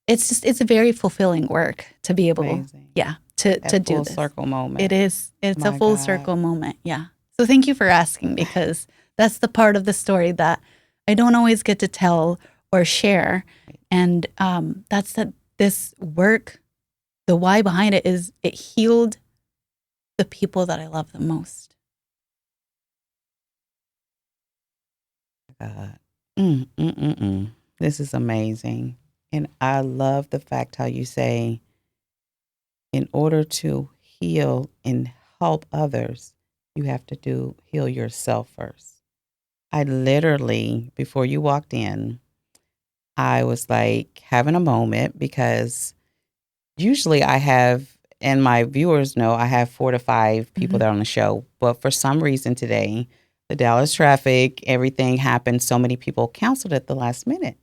it's a very fulfilling work to be able to do full this. Circle moment. It is. It's a full circle moment. Yeah. So thank you for asking, because that's the part of the story that I don't always get to tell or share. And that's that this work, the why behind it is it healed the people that I love the most. This is amazing. And I love the fact how you say, in order to heal and help others, you have to heal yourself first. I literally, before you walked in, I was like having a moment, because usually I have, and my viewers know, I have 4 to 5 people that are on the show. But for some reason today, the Dallas traffic, everything happened. So many people canceled at the last minute.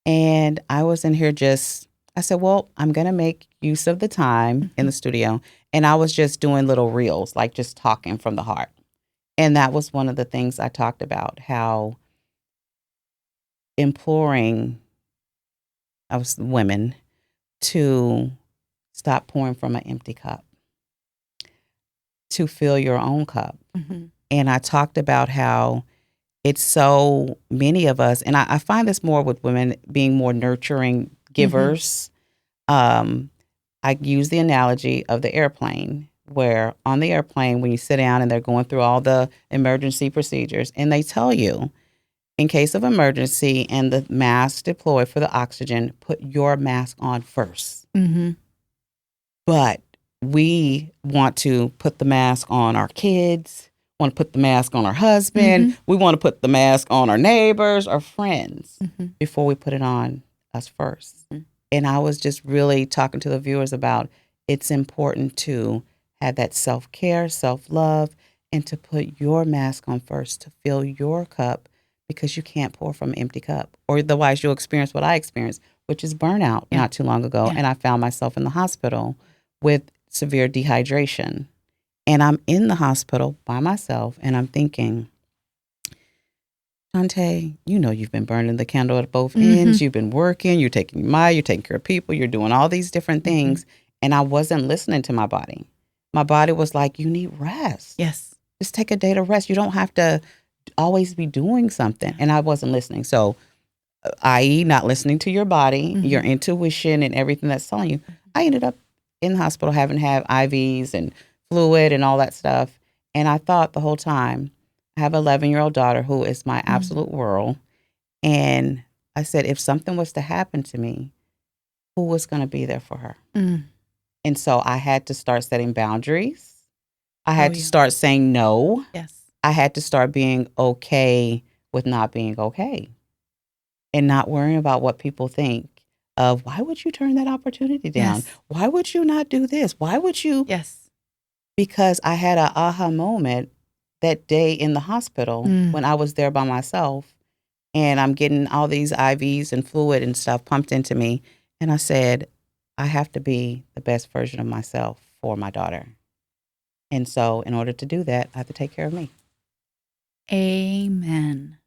And I was in here I said, well, I'm going to make use of the time in the studio. And I was just doing little reels, like just talking from the heart. And that was one of the things I talked about, how imploring women to stop pouring from an empty cup. to fill your own cup. Mm-hmm. And I talked about how it's so many of us, and I find this more with women being more nurturing givers. I use the analogy of the airplane, where on the airplane, when you sit down and they're going through all the emergency procedures, and they tell you, in case of emergency and the mask deployed for the oxygen, put your mask on first. Mm-hmm. But we want to put the mask on our kids, want to put the mask on our husband. We want to put the mask on our neighbors, our friends, before we put it on us first. And I was just really talking to the viewers about it's important to have that self-care, self-love, and to put your mask on first to fill your cup, because you can't pour from an empty cup, or otherwise you'll experience what I experienced, which is burnout not too long ago. And I found myself in the hospital with severe dehydration. And I'm in the hospital by myself, and I'm thinking, Shawnta, you know you've been burning the candle at both ends. You've been working. You're taking care of people. You're doing all these different things. And I wasn't listening to my body. My body was like, you need rest. Yes. Just take a day to rest. You don't have to always be doing something. And I wasn't listening. So, i.e. not listening to your body, your intuition and everything that's telling you. I ended up in the hospital having to have IVs and fluid and all that stuff. And I thought the whole time, I have an 11-year-old daughter who is my absolute world. And I said, if something was to happen to me, who was going to be there for her? And so I had to start setting boundaries. I had to start saying no. Yes. I had to start being okay with not being okay, and not worrying about what people think of, why would you turn that opportunity down? Yes. Why would you not do this? Why would you? Yes. Because I had an aha moment that day in the hospital when I was there by myself, and I'm getting all these IVs and fluid and stuff pumped into me. And I said, I have to be the best version of myself for my daughter. And so in order to do that, I have to take care of me. Amen.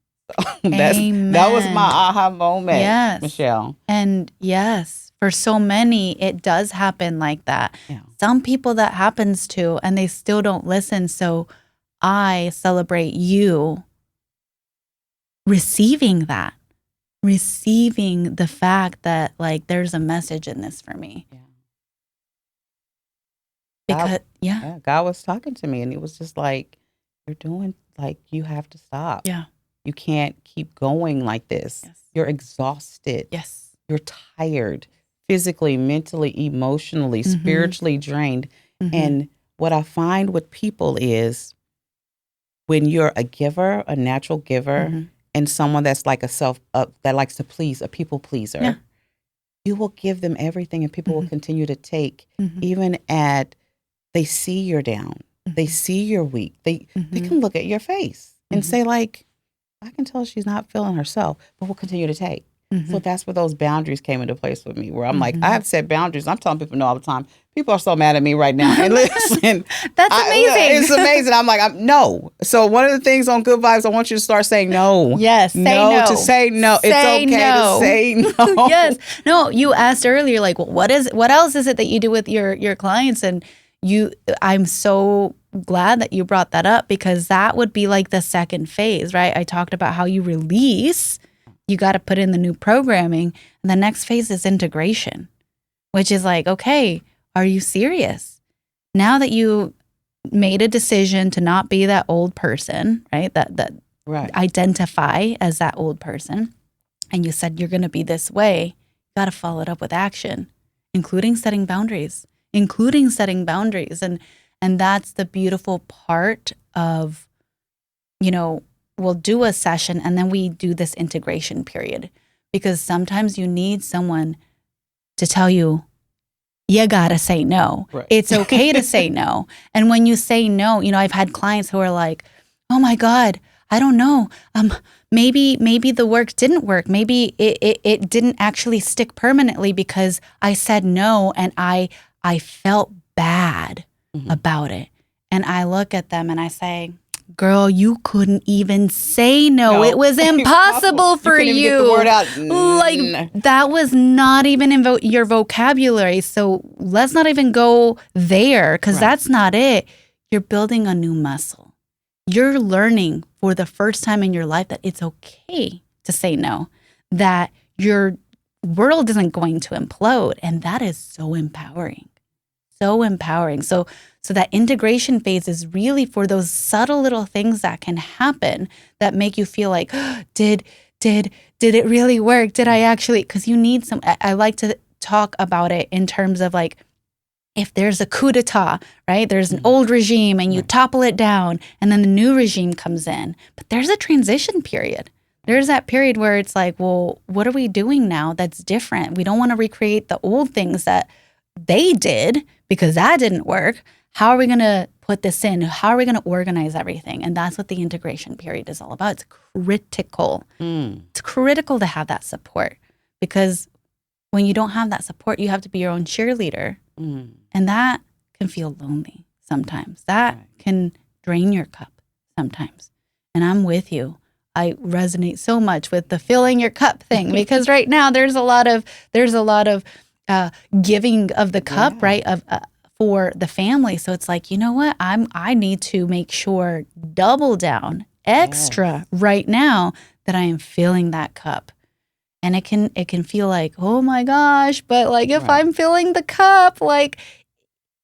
That was my aha moment, yes. Michelle. And yes, for so many, it does happen like that. Yeah. Some people that happens to, and they still don't listen. So I celebrate you receiving that, receiving the fact that like there's a message in this for me. Yeah. Because God was talking to me, and it was just like, you're doing, like, you have to stop. Yeah. You can't keep going like this. Yes. You're exhausted. Yes. You're tired, physically, mentally, emotionally, spiritually drained. And what I find with people is, when you're a giver, a natural giver, and someone that's like that likes to please, a people pleaser, you will give them everything, and people will continue to take, even they see you're down. They see you're weak. They can look at your face and say, like, I can tell she's not feeling herself, but we'll continue to take. So that's where those boundaries came into place with me, where I'm like, I have set boundaries. I'm telling people no all the time. People are so mad at me right now. And listen. That's amazing. It's amazing. I'm like, no. So one of the things on Good Vibes, I want you to start saying no. Yes. Say no. To say no. Say it's okay no. to say no. Yes. No, you asked earlier, like, well, what else is it that you do with your clients? And I'm so glad that you brought that up, because that would be like the second phase, right? I talked about how you release, you got to put in the new programming. And the next phase is integration, which is like, okay, are you serious? Now that you made a decision to not be that old person, right? That identify as that old person, and you said you're going to be this way, you got to follow it up with action, including setting boundaries. And that's the beautiful part of, we'll do a session and then we do this integration period, because sometimes you need someone to tell you, you gotta say no. Right. It's okay to say no. And when you say no, I've had clients who are like, oh my God, I don't know. Maybe the work didn't work. Maybe it didn't actually stick permanently because I said no, and I felt bad about it. And I look at them and I say, girl, you couldn't even say no. It was impossible for you. Couldn't even get the word out. Like, that was not even in your vocabulary. So let's not even go there, because that's not it. you're building a new muscle. You're learning for the first time in your life that it's okay to say no, that your world isn't going to implode. And that is so empowering. So empowering. So that integration phase is really for those subtle little things that can happen that make you feel like, did it really work? Did I actually? Because you need some. I like to talk about it in terms of like, if there's a coup d'etat, right? There's an old regime and you topple it down and then the new regime comes in. But there's a transition period. There's that period where it's like, well, what are we doing now that's different? We don't want to recreate the old things that they did because that didn't work. How are we going to put this in? How are we going to organize everything? And that's what the integration period is all about. It's critical. It's critical to have that support, because when you don't have that support, you have to be your own cheerleader. And that can feel lonely sometimes. That can drain your cup sometimes. And I'm with you. I resonate so much with the filling your cup thing, because right now there's a lot of giving of the cup, right? For the family. So it's like, you know what? I need to make sure, double down extra right now, that I am filling that cup. And it can feel like, oh my gosh, but like if I'm filling the cup, like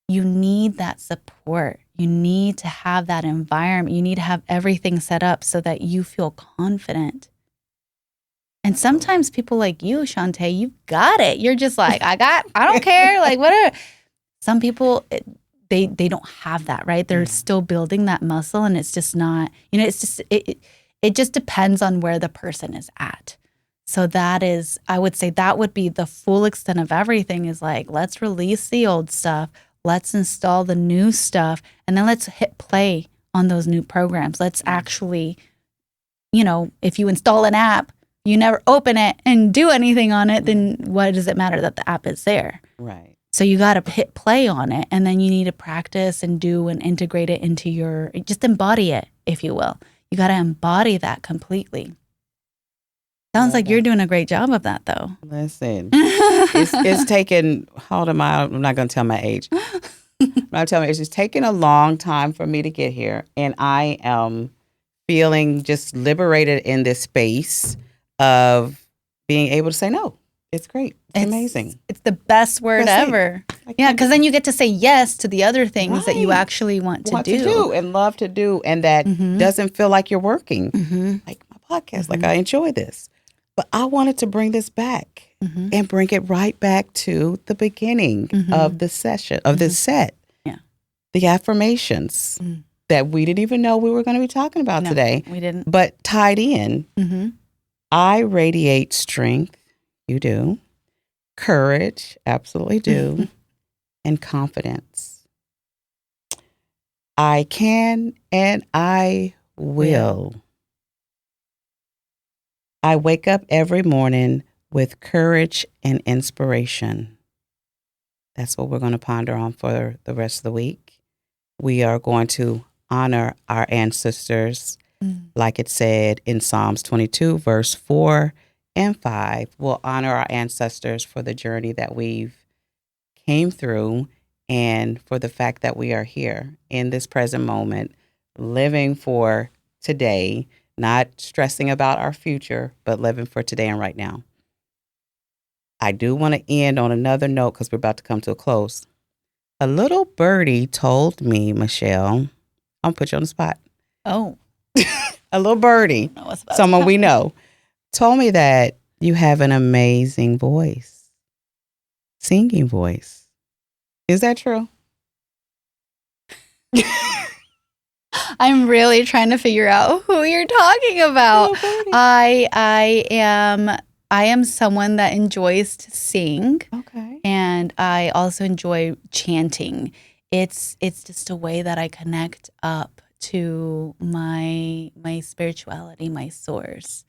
you need that support. You need to have that environment. You need to have everything set up so that you feel confident. And sometimes people like you, Shawnta, you've got it. You're just like, I don't care, like whatever. Some people, they don't have that, right? They're still building that muscle, and it's just not, it's just, it just depends on where the person is at. So that is, I would say that would be the full extent of everything, is like, let's release the old stuff. Let's install the new stuff. And then let's hit play on those new programs. Let's actually, if you install an app, you never open it and do anything on it, then what does it matter that the app is there? Right. So you got to hit play on it, and then you need to practice and do and integrate it into just embody it, if you will. You got to embody that completely. Sounds like you're doing a great job of that, though. Listen, it's taken, hold on, I'm not going to tell my age. I'm not telling my age. It's taken a long time for me to get here, and I am feeling just liberated in this space of being able to say no. It's great. It's amazing. It's the best word ever. Yeah, because then you get to say yes to the other things that you actually want to do and love to do, and that doesn't feel like you're working. Like my podcast, like I enjoy this. But I wanted to bring this back and bring it right back to the beginning of the session, of this set. Yeah. The affirmations that we didn't even know we were going to be talking about today. We didn't. But tied in, I radiate strength. You do. Courage. Absolutely do. And confidence. I can and I will. I wake up every morning with courage and inspiration. That's what we're going to ponder on for the rest of the week. We are going to honor our ancestors, like it said in Psalms 22, verse 4 and 5. We'll honor our ancestors for the journey that we've came through, and for the fact that we are here in this present moment, living for today, not stressing about our future, but living for today and right now. I do want to end on another note, because we're about to come to a close. A little birdie told me, Michelle, I'm going to put you on the spot. Oh. A little birdie, someone we know, told me that you have an amazing voice, singing voice. Is that true? I'm really trying to figure out who you're talking about. I am someone that enjoys to sing. Okay. And I also enjoy chanting. It's just a way that I connect up to my spirituality, my source.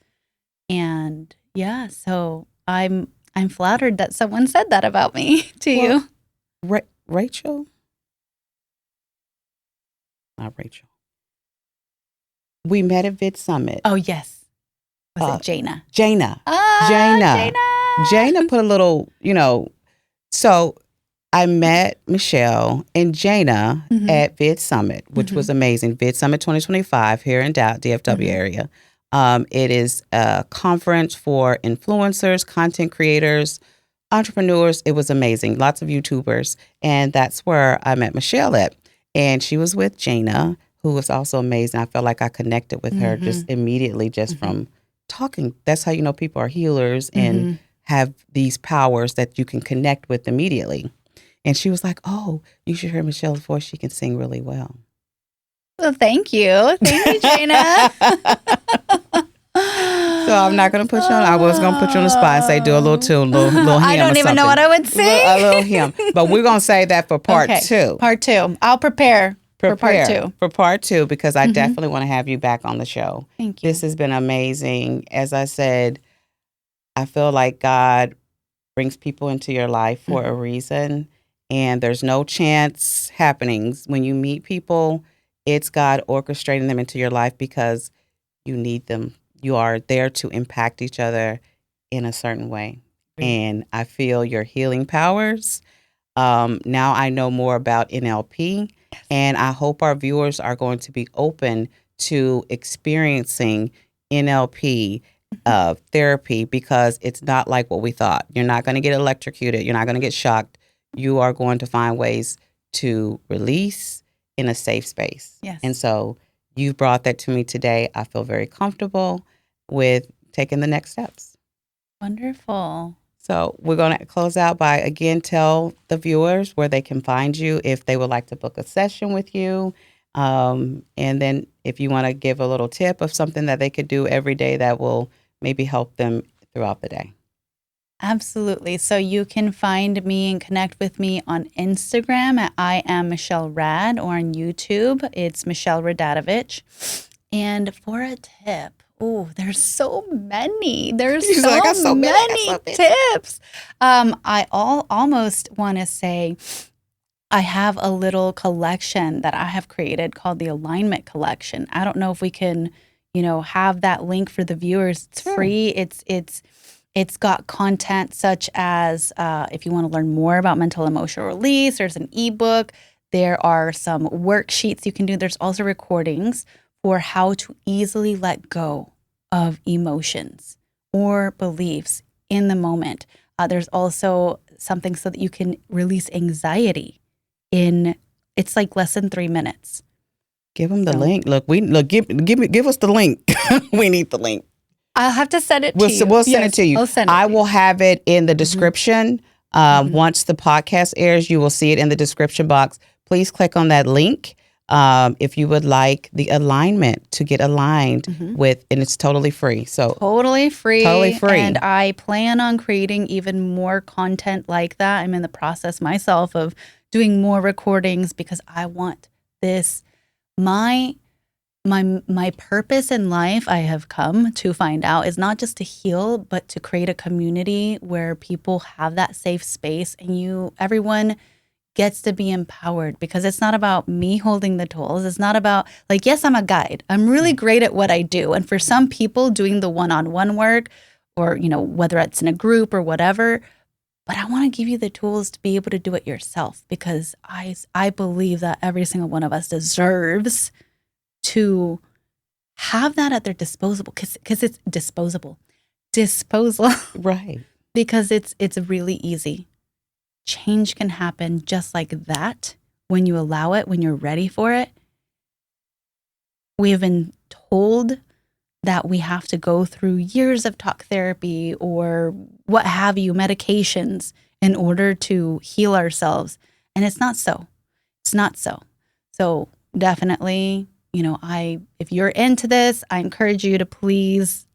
And yeah, so I'm flattered that someone said that about me to you. Rachel? Not Rachel. We met at Vid Summit. Oh, yes. Was it Jaina? Jaina. Jaina. Jaina put a little, so I met Michelle and Jana Mhm. at Vid Summit, which was amazing. Vid Summit 2025 here in DFW area. It is a conference for influencers, content creators, entrepreneurs. It was amazing. Lots of YouTubers. And that's where I met Michelle at. And she was with Jana, who was also amazing. I felt like I connected with her just immediately just from talking. That's how you know people are healers and have these powers that you can connect with immediately. And she was like, "Oh, you should hear Michelle's voice. She can sing really well." Well, thank you. Thank you, Jana. So I'm not going to put you on. I was going to put you on the spot and say, do a little tune, little hymn I don't or even know something. what I would sing. A little hymn. But we're going to save that for part two. Part two. I'll prepare for part two. For part two, because I definitely want to have you back on the show. Thank you. This has been amazing. As I said, I feel like God brings people into your life for a reason. And there's no chance happenings. When you meet people, it's God orchestrating them into your life because you need them. You are there to impact each other in a certain way. And I feel your healing powers. Now I know more about NLP, and I hope our viewers are going to be open to experiencing NLP therapy, because it's not like what we thought. You're not going to get electrocuted. You're not going to get shocked. You are going to find ways to release in a safe space. Yes. And so you brought that to me today. I feel very comfortable with taking the next steps. Wonderful. So we're going to close out by, again, tell the viewers where they can find you if they would like to book a session with you. And then if you want to give a little tip of something that they could do every day that will maybe help them throughout the day. Absolutely. So you can find me and connect with me on Instagram at I am Michelle Rad, or on YouTube, it's Michelle Radatovich. And for a tip, there's so many. There's so many tips. I almost want to say I have a little collection that I have created called the Alignment Collection. I don't know if we can, have that link for the viewers. It's free. It's got content such as if you want to learn more about mental emotional release, there's an ebook. There are some worksheets you can do. There's also recordings for how to easily let go of emotions or beliefs in the moment. There's also something so that you can release anxiety it's like less than 3 minutes. Give them the link. Give us the link. We need the link. I'll have to send it to you. We'll send it to you. I will have it in the description. Once the podcast airs, you will see it in the description box. Please click on that link if you would like the alignment to get aligned with, and it's totally free. So totally free. And I plan on creating even more content like that. I'm in the process myself of doing more recordings because I want this. My purpose in life, I have come to find out, is not just to heal, but to create a community where people have that safe space and everyone gets to be empowered, because it's not about me holding the tools. It's not about, yes, I'm a guide. I'm really great at what I do. And for some people, doing the one-on-one work, or, whether it's in a group or whatever, but I want to give you the tools to be able to do it yourself, because I believe that every single one of us deserves to have that at their disposal, because it's disposal, right? Because it's really easy. Change can happen just like that when you allow it, when you're ready for it. We have been told that we have to go through years of talk therapy or what have you, medications, in order to heal ourselves, and it's not so. It's not so. So definitely, if you're into this, I encourage you to please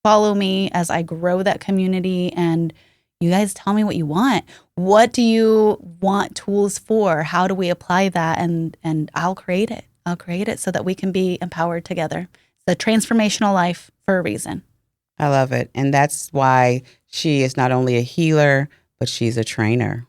follow me as I grow that community, and you guys tell me what you want. What do you want tools for? How do we apply that? And I'll create it. I'll create it so that we can be empowered together. It's a transformational life for a reason. I love it. And that's why she is not only a healer, but she's a trainer.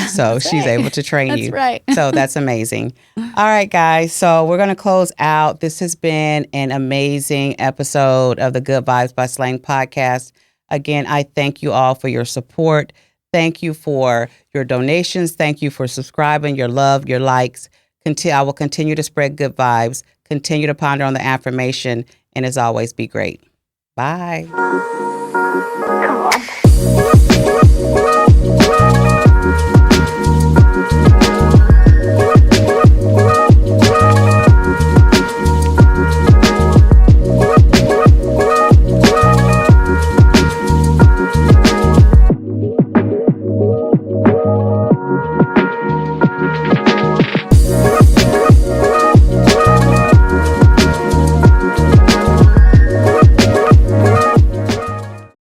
So she's able to train you. That's right. So that's amazing. All right, guys. So we're going to close out. This has been an amazing episode of the Good Vibes by SLANG podcast. Again, I thank you all for your support. Thank you for your donations. Thank you for subscribing, your love, your likes. I will continue to spread good vibes, continue to ponder on the affirmation, and as always, be great. Bye. Come on.